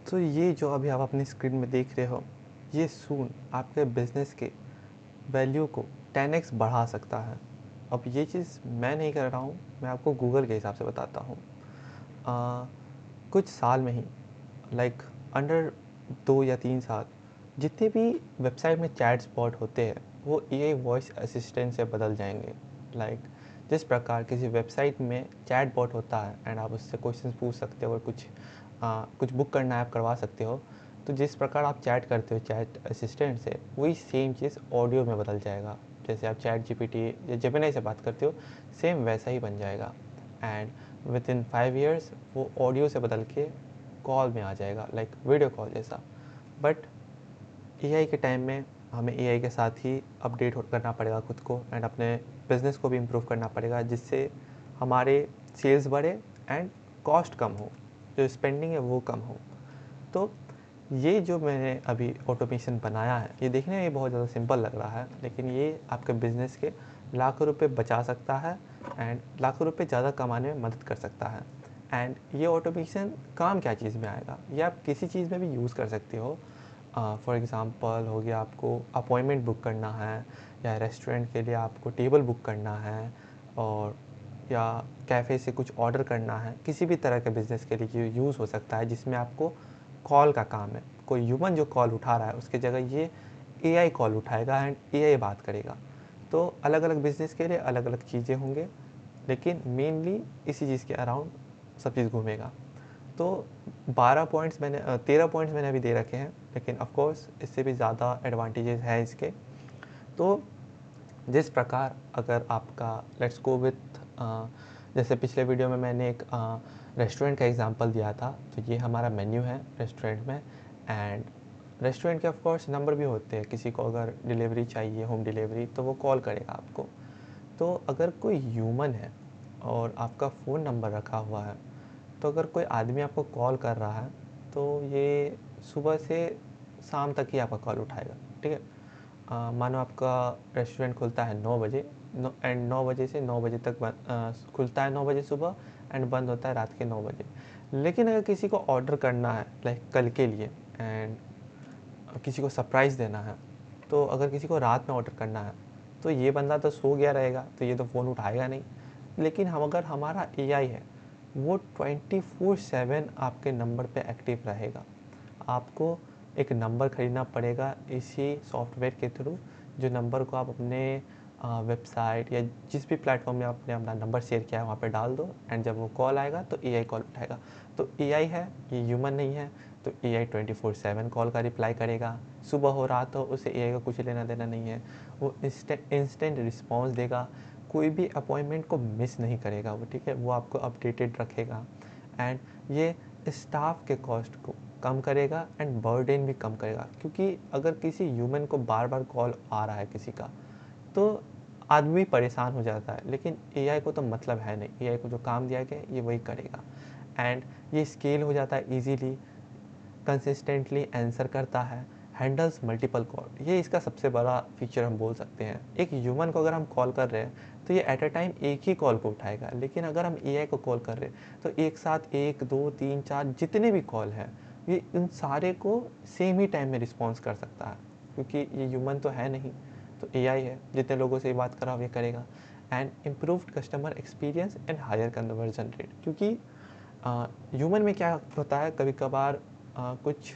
तो ये जो अभी आप अपनी स्क्रीन में देख रहे हो, ये सून आपके बिज़नेस के वैल्यू को 10x बढ़ा सकता है। अब ये चीज़ मैं नहीं कर रहा हूँ, मैं आपको गूगल के हिसाब से बताता हूँ। कुछ साल में ही लाइक अंडर 2 या 3 साल जितने भी वेबसाइट में चैट स्पॉट होते हैं वो एआई वॉइस असिस्टेंट से बदल जाएंगे। लाइक जिस प्रकार किसी वेबसाइट में चैट बॉट होता है एंड आप उससे क्वेश्चंस पूछ सकते हो और कुछ बुक करना है आप करवा सकते हो। तो जिस प्रकार आप चैट करते हो चैट असिस्टेंट से वही सेम चीज़ ऑडियो में बदल जाएगा। जैसे आप चैट जीपीटी या जेमिनी से बात करते हो सेम वैसा ही बन जाएगा। एंड विद इन 5 years वो ऑडियो से बदल के कॉल में आ जाएगा, लाइक वीडियो कॉल जैसा। बट एआई के टाइम में हमें एआई के साथ ही अपडेट करना पड़ेगा खुद को एंड अपने बिज़नेस को भी इम्प्रूव करना पड़ेगा, जिससे हमारे सेल्स बढ़े एंड कॉस्ट कम हो, जो स्पेंडिंग है वो कम हो। तो ये जो मैंने अभी ऑटोमेशन बनाया है ये देखने में बहुत ज़्यादा सिंपल लग रहा है, लेकिन ये आपके बिज़नेस के लाखों रुपए बचा सकता है एंड लाखों रुपए ज़्यादा कमाने में मदद कर सकता है। एंड ये ऑटोमेशन काम क्या चीज़ में आएगा, ये आप किसी चीज़ में भी यूज़ कर सकते हो। फॉर एग्ज़ाम्पल हो गया आपको अपॉइंटमेंट बुक करना है, या रेस्टोरेंट के लिए आपको टेबल बुक करना है, और या कैफ़े से कुछ ऑर्डर करना है। किसी भी तरह के बिज़नेस के लिए ये यूज़ हो सकता है जिसमें आपको कॉल का काम है। कोई ह्यूमन जो कॉल उठा रहा है उसकी जगह ये एआई कॉल उठाएगा एंड एआई बात करेगा। तो अलग अलग बिज़नेस के लिए अलग अलग चीज़ें होंगे, लेकिन मेनली इसी चीज़ के अराउंड सब चीज़ घूमेगा। तो 13 पॉइंट्स मैंने अभी दे रखे हैं, लेकिन ऑफ कोर्स इससे भी ज़्यादा एडवांटेजेस हैं इसके। तो जिस प्रकार अगर आपका लेट्स गो विथ जैसे पिछले वीडियो में मैंने एक रेस्टोरेंट का एग्जांपल दिया था, तो ये हमारा मेन्यू है रेस्टोरेंट में। एंड रेस्टोरेंट के ऑफ कोर्स नंबर भी होते हैं, किसी को अगर डिलीवरी चाहिए होम डिलीवरी तो वो कॉल करेगा आपको। तो अगर कोई ह्यूमन है और आपका फ़ोन नंबर रखा हुआ है, तो अगर कोई आदमी आपको कॉल कर रहा है तो ये सुबह से शाम तक ही आपका कॉल उठाएगा। ठीक है, मानो आपका रेस्टोरेंट खुलता है 9 बजे, एंड 9 बजे से 9 बजे तक खुलता है 9 बजे सुबह एंड बंद होता है रात के 9 बजे। लेकिन अगर किसी को ऑर्डर करना है लाइक कल के लिए एंड किसी को सरप्राइज़ देना है, तो अगर किसी को रात में ऑर्डर करना है तो ये बंदा तो सो गया रहेगा, तो ये तो फ़ोन उठाएगा नहीं। लेकिन हम अगर हमारा एआई है वो 24/7 आपके नंबर पे एक्टिव रहेगा। आपको एक नंबर ख़रीदना पड़ेगा इसी सॉफ्टवेयर के थ्रू, जो नंबर को आप अपने वेबसाइट या जिस भी प्लेटफॉर्म में आपने अपना नंबर शेयर किया है वहाँ पे डाल दो एंड जब वो कॉल आएगा तो एआई कॉल उठाएगा। तो एआई है, ये ह्यूमन नहीं है, तो एआई 24/7 कॉल का रिप्लाई करेगा। सुबह हो रात हो उसे एआई का कुछ लेना देना नहीं है। वो इंस्टेंट रिस्पॉन्स देगा, कोई भी अपॉइंटमेंट को मिस नहीं करेगा वो। ठीक है, वो आपको अपडेटेड रखेगा एंड ये स्टाफ के कॉस्ट को कम करेगा एंड बर्डन भी कम करेगा। क्योंकि अगर किसी ह्यूमन को बार बार कॉल आ रहा है किसी का, तो आदमी परेशान हो जाता है, लेकिन एआई को तो मतलब है नहीं, एआई को जो काम दिया गया है ये वही करेगा एंड ये स्केल हो जाता है इजीली, कंसिस्टेंटली आंसर करता है, हैंडल्स मल्टीपल कॉल। ये इसका सबसे बड़ा फीचर हम बोल सकते हैं। एक ह्यूमन को अगर हम कॉल कर रहे हैं तो ये एट अ टाइम एक ही कॉल को उठाएगा, लेकिन अगर हम एआई को कॉल कर रहे हैं तो एक साथ 1 2 3 4 जितने भी कॉल हैं ये इन सारे को सेम ही टाइम में रिस्पॉन्स कर सकता है, क्योंकि ये ह्यूमन तो है नहीं, तो एआई है, जितने लोगों से ये बात कराओ ये करेगा। And improved customer experience and higher conversion rate. क्योंकि ह्यूमन में क्या होता है, कभी कभार कुछ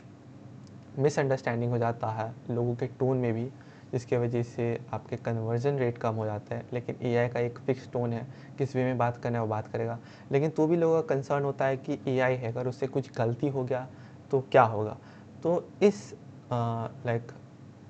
मिसअंडरस्टैंडिंग हो जाता है लोगों के टोन में भी, जिसके वजह से आपके कन्वर्जन रेट कम हो जाता है। लेकिन एआई का एक फ़िक्स टोन है, किस वे में बात करना है वो बात करेगा। लेकिन तो भी लोगों का कंसर्न होता है कि एआई है, अगर उससे कुछ गलती हो गया तो क्या होगा। तो लाइक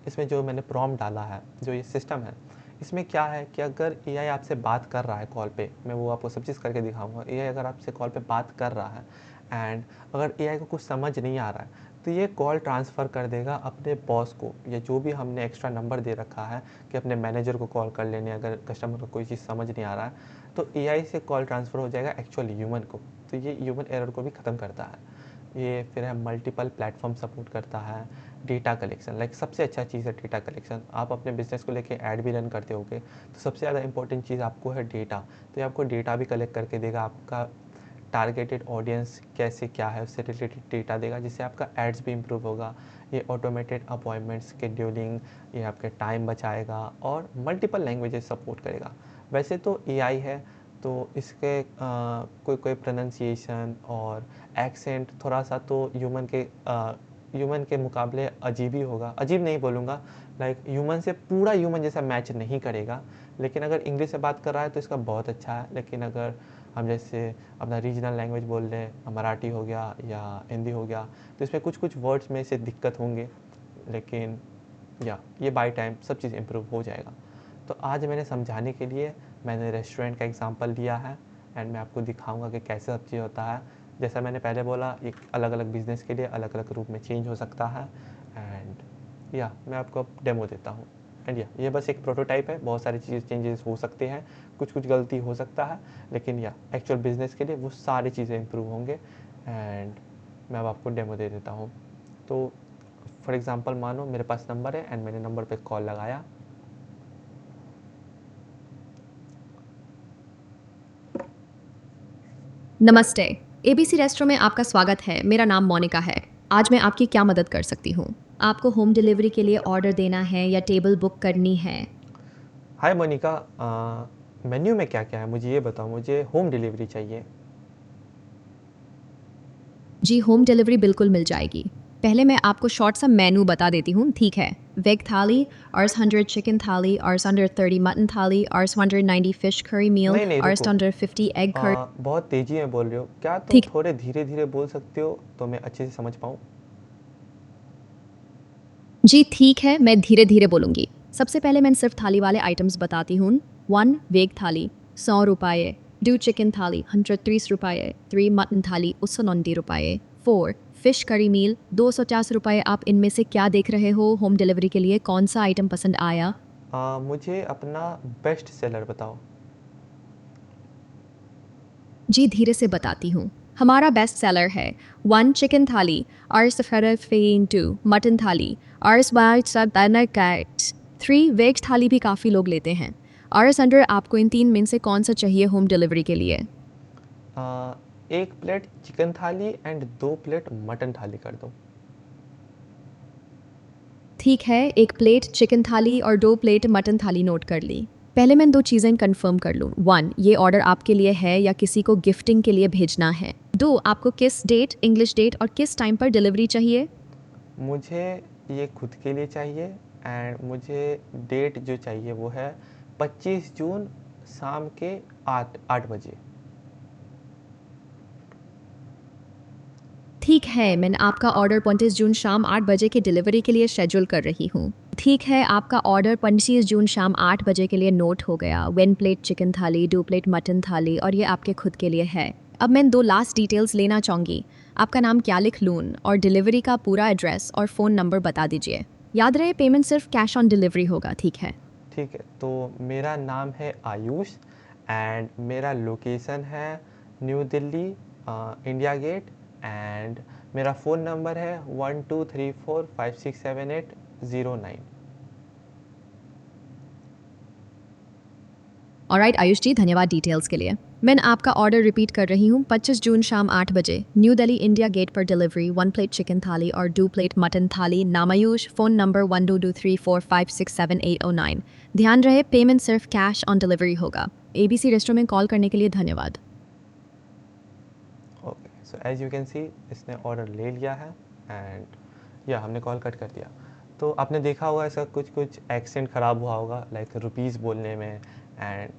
इसमें जो मैंने प्रॉम्प्ट डाला है, जो ये सिस्टम है, इसमें क्या है कि अगर एआई आपसे बात कर रहा है कॉल पे, मैं वो आपको सब चीज़ करके दिखाऊंगा। एआई अगर आपसे कॉल पे बात कर रहा है एंड अगर एआई को कुछ समझ नहीं आ रहा है तो ये कॉल ट्रांसफ़र कर देगा अपने बॉस को, या जो भी हमने एक्स्ट्रा नंबर दे रखा है कि अपने मैनेजर को कॉल कर लेने अगर कस्टमर को कोई चीज़ समझ नहीं आ रहा है, तो एआई से कॉल ट्रांसफ़र हो जाएगा एक्चुअल ह्यूमन को। तो ये ह्यूमन एरर को भी ख़त्म करता है। ये फिर है मल्टीपल प्लेटफॉर्म सपोर्ट करता है। डेटा कलेक्शन, लाइक सबसे अच्छा चीज़ है डेटा कलेक्शन। आप अपने बिजनेस को लेके ऐड भी रन करते होगे, तो सबसे ज़्यादा इंपॉर्टेंट चीज़ आपको है डेटा। तो ये आपको डेटा भी कलेक्ट करके देगा, आपका टारगेटेड ऑडियंस कैसे क्या है उससे रिलेटेड डेटा देगा, जिससे आपका एड्स भी इम्प्रूव होगा। ये ऑटोमेटेड अपॉइंटमेंट शेड्यूलिंग, ये आपके टाइम बचाएगा और मल्टीपल लैंग्वेजेस सपोर्ट करेगा। वैसे तो एआई है तो इसके कोई कोई प्रोनाउंसिएशन और एक्सेंट थोड़ा सा तो ह्यूमन के मुकाबले अजीब ही होगा। अजीब नहीं बोलूँगा, लाइक ह्यूमन से पूरा ह्यूमन जैसा मैच नहीं करेगा, लेकिन अगर इंग्लिश से बात कर रहा है तो इसका बहुत अच्छा है। लेकिन अगर हम जैसे अपना रीजनल लैंग्वेज बोल रहे हैं, मराठी हो गया या हिंदी हो गया, तो इसमें कुछ कुछ वर्ड्स में से दिक्कत होंगे, लेकिन या ये बाय टाइम सब चीज़ इम्प्रूव हो जाएगा। तो आज मैंने समझाने के लिए मैंने रेस्टोरेंट का एग्जांपल लिया है एंड मैं आपको दिखाऊंगा कि कैसे सब चीज़ होता है। जैसा मैंने पहले बोला, एक अलग अलग बिज़नेस के लिए अलग अलग रूप में चेंज हो सकता है। एंड या मैं आपको अब डेमो देता हूँ। एंड या ये बस एक प्रोटोटाइप है, बहुत सारी चीज़ें चेंजेस हो सकते हैं, कुछ कुछ गलती हो सकता है, लेकिन या एक्चुअल बिज़नेस के लिए वो सारी चीज़ें इम्प्रूव होंगे। एंड मैं अब आपको डेमो दे देता हूँ। तो फॉर एग्ज़ाम्पल मानो मेरे पास नंबर है एंड मैंने नंबर पे कॉल लगाया। नमस्ते। एबीसी रेस्टोरेंट में आपका स्वागत है। मेरा नाम मोनिका है। आज मैं आपकी क्या मदद कर सकती हूँ? आपको होम डिलीवरी के लिए ऑर्डर देना है या टेबल बुक करनी है? हाय मोनिका, मेन्यू में क्या क्या है मुझे ये बताओ, मुझे होम डिलीवरी चाहिए। जी, होम डिलीवरी बिल्कुल मिल जाएगी। पहले मैं आपको शॉर्ट सा मेनू बता देती हूँ, ठीक है? वेग थाली, Rs 100 चिकन थाली, Rs 130 मटन थाली, Rs 190 फिश करी मील, नहीं नहीं Rs रुको, 150 एग करी। बहुत तेज़ी में बोल रहे हो, क्या तुम ठीक, थोड़े धीरे धीरे बोल सकते हो तो मैं अच्छे से समझ पाऊँ। जी ठीक है, मैं धीरे-धीरे बोलूँगी। सबसे पहले मैं सिर्फ थाली वाले आइटम्स बताती हूँ। 1 वेग थाली ₹100, 2 चिकन थाली ₹130, 3 मटन थाली ₹190, 4 फिश करी मील ₹250। आप इनमें से क्या देख रहे हो? होम डिलीवरी के लिए कौन सा आइटम पसंद आया? मुझे अपना बेस्ट सेलर बताओ। जी धीरे से बताती हूँ। हमारा बेस्ट सेलर है 1 चिकन थाली, Rs 2 मटन थाली, Rs 3 वेज थाली भी काफ़ी लोग लेते हैं। Rs अंडर आपको इन 3 में से कौन सा चाहिए होम डिलीवरी के लिए? एक प्लेट चिकन थाली एंड 2 प्लेट मटन थाली कर दो। ठीक है, 1 प्लेट चिकन थाली और 2 प्लेट मटन थाली नोट कर ली। पहले मैं 2 चीज़ें कंफर्म कर लूँ। 1 ये ऑर्डर आपके लिए है या किसी को गिफ्टिंग के लिए भेजना है? 2 आपको किस डेट, इंग्लिश डेट और किस टाइम पर डिलीवरी चाहिए? मुझे ये खुद के लिए चाहिए एंड मुझे डेट जो चाहिए वो है 25 जून शाम के 8 बजे। ठीक है, मैं आपका ऑर्डर 25 जून शाम 8 बजे की डिलीवरी के लिए शेड्यूल कर रही हूँ। ठीक है, आपका ऑर्डर 25 जून शाम 8 बजे के लिए नोट हो गया। 1 प्लेट चिकन थाली, 2 प्लेट मटन थाली और ये आपके खुद के लिए है। अब मैं 2 लास्ट डिटेल्स लेना चाहूँगी। आपका नाम क्या लिख लूँ और डिलीवरी का पूरा एड्रेस और फ़ोन नंबर बता दीजिए। याद रहे पेमेंट सिर्फ कैश ऑन डिलीवरी होगा, ठीक है? ठीक है, तो मेरा नाम है आयुष एंड मेरा लोकेशन है New Delhi, India Gate. And मेरा फ़ोन नंबर है 1234567809। ऑलराइट आयुष जी, धन्यवाद डिटेल्स के लिए। मैं आपका ऑर्डर रिपीट कर रही हूँ। 25 जून शाम 8 बजे न्यू दिल्ली इंडिया गेट पर डिलीवरी। 1 प्लेट चिकन थाली और 2 प्लेट मटन थाली। नाम आयुष। Phone number 122345678009। ध्यान रहे पेमेंट सिर्फ कैश ऑन डिलीवरी होगा। एबीसी रेस्टोरेंट में कॉल करने के लिए धन्यवाद। Okay, so as you can see इसने ऑर्डर ले लिया है एंड या हमने कॉल कट कर दिया। तो आपने देखा होगा इसका कुछ कुछ एक्सेंट ख़राब हुआ होगा, लाइक रुपीज़ बोलने में एंड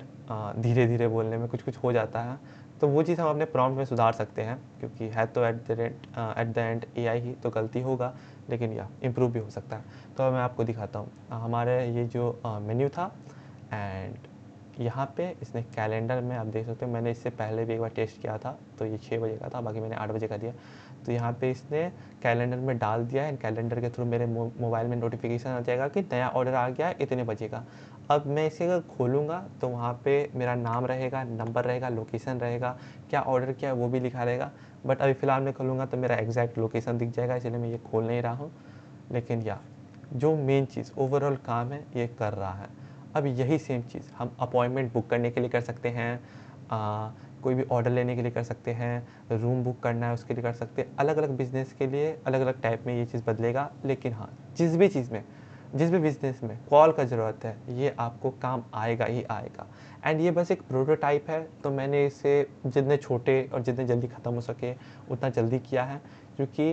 धीरे धीरे बोलने में कुछ कुछ हो जाता है। तो वो चीज़ हम अपने प्रॉम्प्ट में सुधार सकते हैं, क्योंकि है तो एट द एंड एआई ही, तो गलती होगा, लेकिन या इम्प्रूव भी हो सकता है। तो मैं आपको दिखाता हूँ हमारे ये जो मेन्यू था। एंड यहाँ पे इसने कैलेंडर में आप देख सकते हो, मैंने इससे पहले भी एक बार टेस्ट किया था तो ये 6 बजे का था, बाकी मैंने 8 बजे का दिया। तो यहाँ पे इसने कैलेंडर में डाल दिया है, कैलेंडर के थ्रू मेरे मोबाइल में नोटिफिकेशन आ जाएगा कि नया ऑर्डर आ गया है इतने बजे का। अब मैं इसे अगर खोलूँगा तो वहाँ पे मेरा नाम रहेगा, नंबर रहेगा, लोकेशन रहेगा, क्या ऑर्डर किया है वो भी लिखा रहेगा। बट अभी फ़िलहाल मैं खोलूँगा तो मेरा एग्जैक्ट लोकेशन दिख जाएगा, इसलिए मैं ये खोल नहीं रहा हूँ। लेकिन या जो मेन चीज़ ओवरऑल काम है ये कर रहा है। अब यही सेम चीज़ हम अपॉइंटमेंट बुक करने के लिए कर सकते हैं, कोई भी ऑर्डर लेने के लिए कर सकते हैं, रूम बुक करना है उसके लिए कर सकते हैं। अलग अलग बिज़नेस के लिए अलग अलग टाइप में ये चीज़ बदलेगा। लेकिन हाँ, जिस भी बिज़नेस में कॉल का ज़रूरत है, ये आपको काम आएगा ही आएगा। एंड ये बस एक प्रोटोटाइप है, तो मैंने इसे जितने छोटे और जितने जल्दी ख़त्म हो सके उतना जल्दी किया है, क्योंकि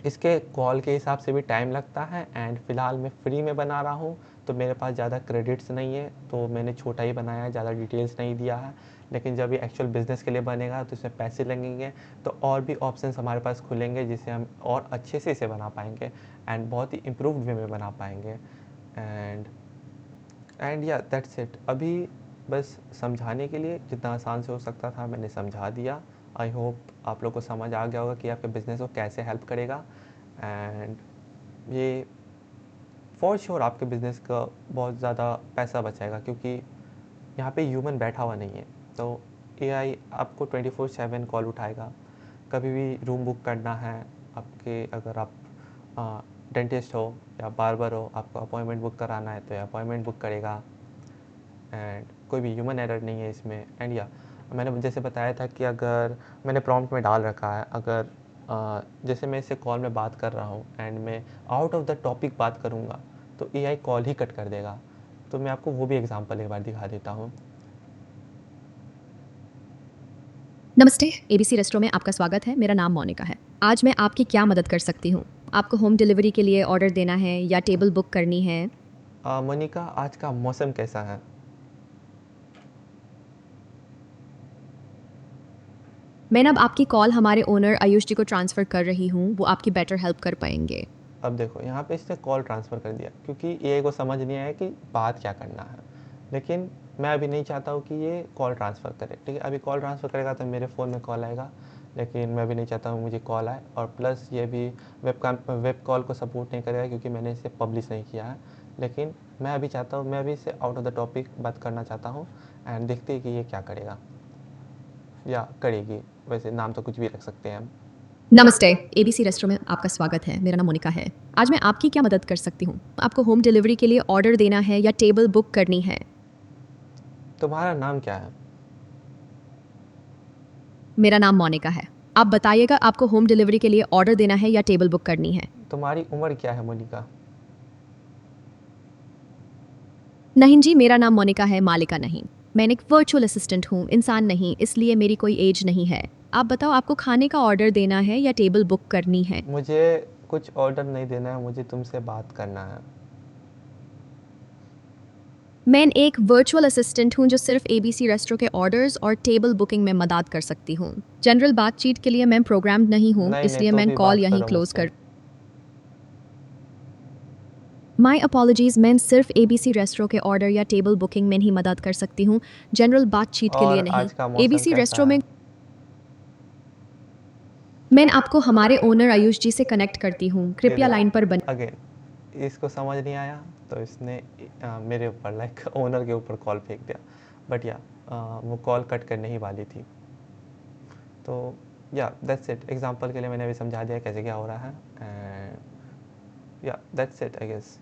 इसके कॉल के हिसाब से भी टाइम लगता है। एंड फ़िलहाल मैं फ्री में बना रहा हूँ, तो मेरे पास ज़्यादा क्रेडिट्स नहीं है, तो मैंने छोटा ही बनाया है, ज़्यादा डिटेल्स नहीं दिया है। लेकिन जब ये एक्चुअल बिज़नेस के लिए बनेगा तो इसमें पैसे लगेंगे, तो और भी ऑप्शंस हमारे पास खुलेंगे जिससे हम और अच्छे से इसे बना पाएंगे एंड बहुत ही इम्प्रूव्ड वे में बना पाएंगे। एंड या दैट्स इट। अभी बस समझाने के लिए जितना आसान से हो सकता था मैंने समझा दिया। आई होप आप लोग को समझ आ गया होगा कि आपके बिज़नेस को कैसे हेल्प करेगा। एंड ये फॉर श्योर आपके बिज़नेस का बहुत ज़्यादा पैसा बचाएगा, क्योंकि यहाँ पे ह्यूमन बैठा हुआ नहीं है। तो एआई आपको 24/7 कॉल उठाएगा। कभी भी रूम बुक करना है आपके, अगर आप डेंटिस्ट हो या बार्बर हो, आपको अपॉइंटमेंट बुक कराना है तो ये अपॉइंटमेंट बुक करेगा। एंड कोई भी ह्यूमन एरर नहीं है इसमें। एंड या मैंने जैसे बताया था कि अगर मैंने प्रॉम्प्ट में डाल रखा है, अगर जैसे मैं इससे कॉल में बात कर रहा हूँ एंड मैं आउट ऑफ द टॉपिक बात करूँगा तो एआई कॉल ही कट कर देगा। तो मैं आपको वो भी एग्जांपल एक बार दिखा देता हूँ। नमस्ते, एबीसी रेस्टोरेंट में आपका स्वागत है। मेरा नाम मोनिका है। आज मैं आपकी क्या मदद कर सकती हूँ? आपको होम डिलीवरी के लिए ऑर्डर देना है या टेबल बुक करनी है? मोनिका, आज का मौसम कैसा है? मैं अब आपकी कॉल हमारे ओनर आयुष जी को ट्रांसफ़र कर रही हूँ, वो आपकी बेटर हेल्प कर पाएंगे। अब देखो यहाँ पे इसने कॉल ट्रांसफ़र कर दिया, क्योंकि एआई को समझ नहीं आया कि बात क्या करना है। लेकिन मैं अभी नहीं चाहता हूँ कि ये कॉल ट्रांसफ़र करे, ठीक है। अभी कॉल ट्रांसफ़र करेगा तो मेरे फ़ोन में कॉल आएगा, लेकिन मैं अभी नहीं चाहता हूँ मुझे कॉल आए। और प्लस ये भी वेब कॉल को सपोर्ट नहीं करेगा, क्योंकि मैंने इसे पब्लिश नहीं किया है। लेकिन मैं अभी चाहता हूँ, मैं अभी इसे आउट ऑफ द टॉपिक बात करना चाहता हूँ एंड देखते हैं कि ये क्या करेगा या करेगी। वैसे नाम तो कुछ भी रख सकते हैं हम। नमस्ते, एबीसी रेस्टोरेंट में आपका स्वागत है। मेरा नाम मोनिका है। आज मैं आपकी क्या मदद कर सकती हूँ? आपको होम डिलीवरी के लिए ऑर्डर देना है या टेबल बुक करनी है? तुम्हारा नाम क्या है? मेरा नाम मोनिका है। आप बताइएगा आपको होम डिलीवरी के लिए ऑर्डर देना है या टेबल बुक करनी है? तुम्हारी उम्र क्या है मोनिका? नहीं जी, मेरा नाम मोनिका है, मालिका नहीं। मैं एक वर्चुअल असिस्टेंट हूँ, इंसान नहीं, इसलिए मेरी कोई एज नहीं है। आप बताओ आपको खाने का ऑर्डर देना है या टेबल बुक करनी है? मुझे कुछ ऑर्डर नहीं देना है, मुझे तुमसे बात करना है। मैं एक वर्चुअल असिस्टेंट हूँ जो सिर्फ एबीसी रेस्टोरेंट के ऑर्डर्स और टेबल बुकिंग में मदद कर सकती हूँ। जनरल बातचीत के लिए मैं प्रोग्राम्ड नहीं हूँ, नहीं नहीं, इसलिए तो मैं भी कॉल बात यहीं करो क्लोज मुझसे। कर। माई अपॉलॉजीज, मैं सिर्फ एबीसी रेस्टोरेंट के ऑर्डर या टेबल बुकिंग में ही मदद कर सकती हूँ, जनरल बातचीत के लिए और नहीं। आज का मौसम एबीसी कैसा रेस्टोरेंट है? में मैं आपको हमारे ओनर आयुष जी से कनेक्ट करती हूँ, ये कृपया लाइन पर देखो बने। अगेन, इसको समझ नहीं आया तो इसने मेरे ऊपर लाइक ओनर के ऊपर कॉल फेंक दिया। बट या वो कॉल कट करने ही वाली थी। तो या दैट्स इट। एग्जांपल के लिए मैंने अभी समझा दिया कैसे क्या हो रहा है। एंड या दैट्स इट आई गेस।